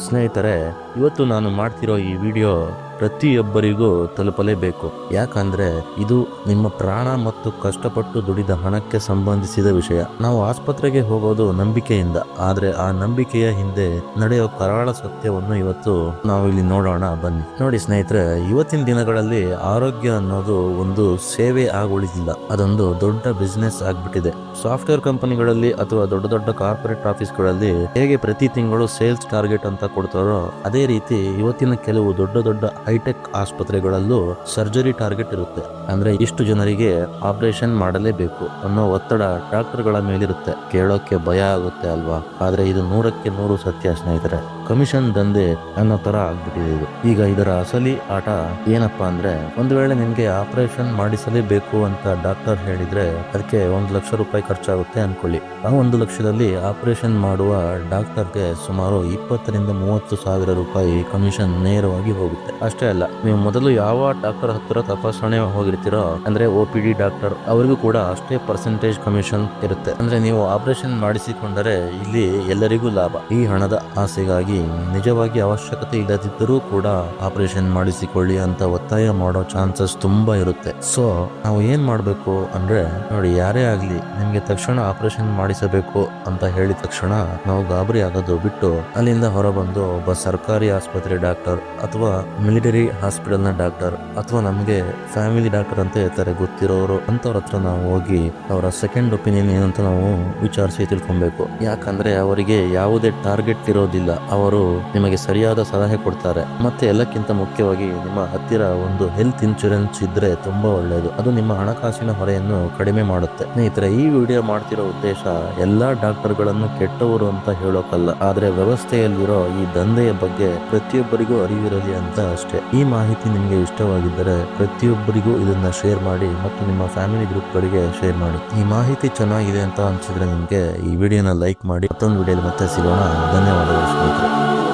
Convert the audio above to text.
ಸ್ನೇಹಿತರೆ, ಇವತ್ತು ನಾನು ಮಾಡ್ತಿರೋ ಈ ವಿಡಿಯೋ ಪ್ರತಿಯೊಬ್ಬರಿಗೂ ತಲುಪಲೇಬೇಕು. ಯಾಕಂದ್ರೆ ಇದು ನಿಮ್ಮ ಪ್ರಾಣ ಮತ್ತು ಕಷ್ಟಪಟ್ಟು ದುಡಿದ ಹಣಕ್ಕೆ ಸಂಬಂಧಿಸಿದ ವಿಷಯ. ನಾವು ಆಸ್ಪತ್ರೆಗೆ ಹೋಗೋದು ನಂಬಿಕೆಯಿಂದ, ಆದ್ರೆ ಆ ನಂಬಿಕೆಯ ಹಿಂದೆ ನಡೆಯೋ ಕರಾಳ ಸತ್ಯವನ್ನು ಇವತ್ತು ನಾವು ಇಲ್ಲಿ ನೋಡೋಣ. ಬನ್ನಿ. ನೋಡಿ ಸ್ನೇಹಿತರೆ, ಇವತ್ತಿನ ದಿನಗಳಲ್ಲಿ ಆರೋಗ್ಯ ಅನ್ನೋದು ಒಂದು ಸೇವೆ ಆಗುಳಿದಿಲ್ಲ, ಅದೊಂದು ದೊಡ್ಡ ಬಿಸ್ನೆಸ್ ಆಗ್ಬಿಟ್ಟಿದೆ. ಸಾಫ್ಟ್ವೇರ್ ಕಂಪನಿಗಳಲ್ಲಿ ಅಥವಾ ದೊಡ್ಡ ದೊಡ್ಡ ಕಾರ್ಪೊರೇಟ್ ಆಫೀಸ್ಗಳಲ್ಲಿ ಹೇಗೆ ಪ್ರತಿ ತಿಂಗಳು ಸೇಲ್ಸ್ ಟಾರ್ಗೆಟ್ ಅಂತ ಕೊಡ್ತಾರೋ, ಅದೇ ರೀತಿ ಇವತ್ತಿನ ಕೆಲವು ದೊಡ್ಡ ದೊಡ್ಡ ಹೈಟೆಕ್ ಆಸ್ಪತ್ರೆಗಳಲ್ಲೂ ಸರ್ಜರಿ ಟಾರ್ಗೆಟ್ ಇರುತ್ತೆ. ಅಂದ್ರೆ ಇಷ್ಟು ಜನರಿಗೆ ಆಪರೇಷನ್ ಮಾಡಲೇಬೇಕು ಅನ್ನೋ ಒತ್ತಡ ಡಾಕ್ಟರ್ಗಳ ಮೇಲಿರುತ್ತೆ. ಕೇಳೋಕೆ ಭಯ ಆಗುತ್ತೆ ಅಲ್ವಾ? ಆದ್ರೆ ಇದು 100ಕ್ಕೆ 100 ಸತ್ಯ ಸ್ನೇಹಿತರೆ. ಕಮಿಷನ್ ದಂಧೆ ಅನ್ನೋ ತರ ಆಗ್ಬಿಟ್ಟಿದೆ ಇದು. ಈಗ ಇದರ ಅಸಲಿ ಆಟ ಏನಪ್ಪಾ ಅಂದ್ರೆ, ಒಂದು ವೇಳೆ ನಿಮ್ಗೆ ಆಪರೇಷನ್ ಮಾಡಿಸಲೇಬೇಕು ಅಂತ ಡಾಕ್ಟರ್ ಹೇಳಿದ್ರೆ ಅದಕ್ಕೆ 1 ಲಕ್ಷ ರೂಪಾಯಿ ಖರ್ಚಾಗುತ್ತೆ ಅನ್ಕೊಳ್ಳಿ. ಆ 1 ಲಕ್ಷದಲ್ಲಿ ಆಪರೇಷನ್ ಮಾಡುವ ಡಾಕ್ಟರ್ಗೆ ಸುಮಾರು 20ರಿಂದ 30 ಸಾವಿರ ರೂಪಾಯಿ ಕಮಿಷನ್ ನೇರವಾಗಿ ಹೋಗುತ್ತೆ. ಅಷ್ಟೇ ಅಲ್ಲ, ನೀವು ಮೊದಲು ಯಾವ ಡಾಕ್ಟರ್ ಹತ್ತಿರ ತಪಾಸಣೆ ಹೋಗಿರ್ತೀರೋ, ಅಂದ್ರೆ OPD ಡಾಕ್ಟರ್, ಅವರಿಗೂ ಕೂಡ ಅಷ್ಟೇ ಪರ್ಸೆಂಟೇಜ್ ಕಮಿಷನ್ ಇರುತ್ತೆ. ಅಂದ್ರೆ ನೀವು ಆಪರೇಷನ್ ಮಾಡಿಸಿಕೊಂಡರೆ ಇಲ್ಲಿ ಎಲ್ಲರಿಗೂ ಲಾಭ. ಈ ಹಣದ ಆಸೆಗಾಗಿ ನಿಜವಾಗಿ ಅವಶ್ಯಕತೆ ಇಲ್ಲದಿದ್ದರೂ ಕೂಡ ಆಪರೇಷನ್ ಮಾಡಿಸಿಕೊಳ್ಳಿ ಅಂತ ಒತ್ತಾಯ ಮಾಡೋ ಚಾನ್ಸಸ್ ತುಂಬಾ ಇರುತ್ತೆ. ಸೊ ನಾವು ಏನ್ ಮಾಡ್ಬೇಕು ಅಂದ್ರೆ, ನೋಡಿ, ಯಾರೇ ಆಗ್ಲಿ ನಿಮ್ಗೆ ತಕ್ಷಣ ಆಪರೇಷನ್ ಮಾಡಿಸಬೇಕು ಅಂತ ಹೇಳಿದ ತಕ್ಷಣ ನಾವು ಗಾಬರಿ ಆಗೋದು ಬಿಟ್ಟು ಅಲ್ಲಿಂದ ಹೊರಬಂದು ಒಬ್ಬ ಸರ್ಕಾರಿ ಆಸ್ಪತ್ರೆ ಡಾಕ್ಟರ್ ಅಥವಾ ಮಿಲಿಟರಿ ಹಾಸ್ಪಿಟಲ್ ನ ಡಾಕ್ಟರ್ ಅಥವಾ ನಮ್ಗೆ ಫ್ಯಾಮಿಲಿ ಡಾಕ್ಟರ್ ಅಂತ ಇರ್ತಾರೆ ಗೊತ್ತಿರೋರು, ಅಂತವ್ರ ಹತ್ರ ನಾವು ಹೋಗಿ ಅವರ ಸೆಕೆಂಡ್ ಒಪಿನಿಯನ್ ಏನಂತ ನಾವು ವಿಚಾರಿಸಿ ತಿಳ್ಕೊಬೇಕು. ಯಾಕಂದ್ರೆ ಅವರಿಗೆ ಯಾವುದೇ ಟಾರ್ಗೆಟ್ ಇರೋದಿಲ್ಲ, ಅವರು ನಿಮಗೆ ಸರಿಯಾದ ಸಲಹೆ ಕೊಡ್ತಾರೆ. ಮತ್ತೆ ಎಲ್ಲಕ್ಕಿಂತ ಮುಖ್ಯವಾಗಿ ನಿಮ್ಮ ಹತ್ತಿರ ಒಂದು ಹೆಲ್ತ್ ಇನ್ಶೂರೆನ್ಸ್ ಇದ್ರೆ ತುಂಬಾ ಒಳ್ಳೆಯದು. ಅದು ನಿಮ್ಮ ಹಣಕಾಸಿನ ಹೊರೆಯನ್ನು ಕಡಿಮೆ ಮಾಡುತ್ತೆ. ಸ್ನೇಹಿತರೆ, ಈ ವಿಡಿಯೋ ಮಾಡ್ತಿರೋ ಉದ್ದೇಶ ಎಲ್ಲಾ ಡಾಕ್ಟರ್ಗಳನ್ನು ಕೆಟ್ಟವರು ಅಂತ ಹೇಳೋಕಲ್ಲ, ಆದ್ರೆ ವ್ಯವಸ್ಥೆಯಲ್ಲಿರೋ ಈ ದಂಧೆಯ ಬಗ್ಗೆ ಪ್ರತಿಯೊಬ್ಬರಿಗೂ ಅರಿವಿರಲಿ ಅಂತ ಅಷ್ಟೇ. ಈ ಮಾಹಿತಿ ನಿಮ್ಗೆ ಇಷ್ಟವಾಗಿದ್ದರೆ ಪ್ರತಿಯೊಬ್ಬರಿಗೂ ಇದನ್ನ ಶೇರ್ ಮಾಡಿ ಮತ್ತು ನಿಮ್ಮ ಫ್ಯಾಮಿಲಿ ಗ್ರೂಪ್ ಗಳಿಗೆ ಶೇರ್ ಮಾಡಿ. ಈ ಮಾಹಿತಿ ಚೆನ್ನಾಗಿದೆ ಅಂತ ಅನ್ಸಿದ್ರೆ ನಿಮ್ಗೆ ಈ ವಿಡಿಯೋನ ಲೈಕ್ ಮಾಡಿ. ಮತ್ತೊಂದು ವಿಡಿಯೋಲಿ ಮತ್ತೆ ಸಿಗೋಣ. ಧನ್ಯವಾದಗಳು ಸ್ನೇಹಿತರೆ.